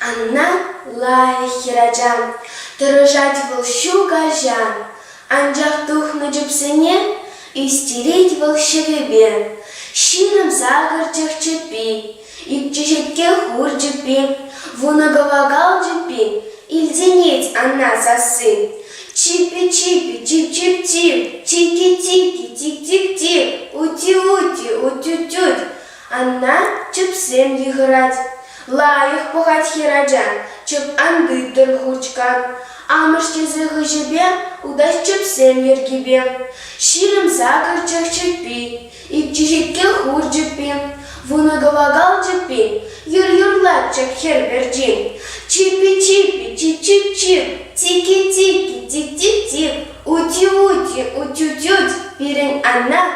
Анна лай хирajam, дорожать волщу гажан, анжақ тухны жіпсіне, истерить волшевебе, щирым загар чепи, икчешетке хур жіпи, вунаговагал жіпи, ильзенеть Анна сасы. Чипи-чипи, чип-чип-чип, тики-тики, тик-тик-тик, ути-ути, утю-тють. Анна чіпсем їграть. Лайық пұғат хираджан, чіп анды дұрхучкан. Амыште зығы жібе, удас чіпсем ергебе. Ширым загыр чіп-чіппи, икчешетке хур жіппи, вунаговагал жіппи, юр-юрлат чіп херберджин. Чипи-чипи, чип-чип-чип, тики-тики, тик-тик-тик, ути-ути, утю-тють, пирен Анна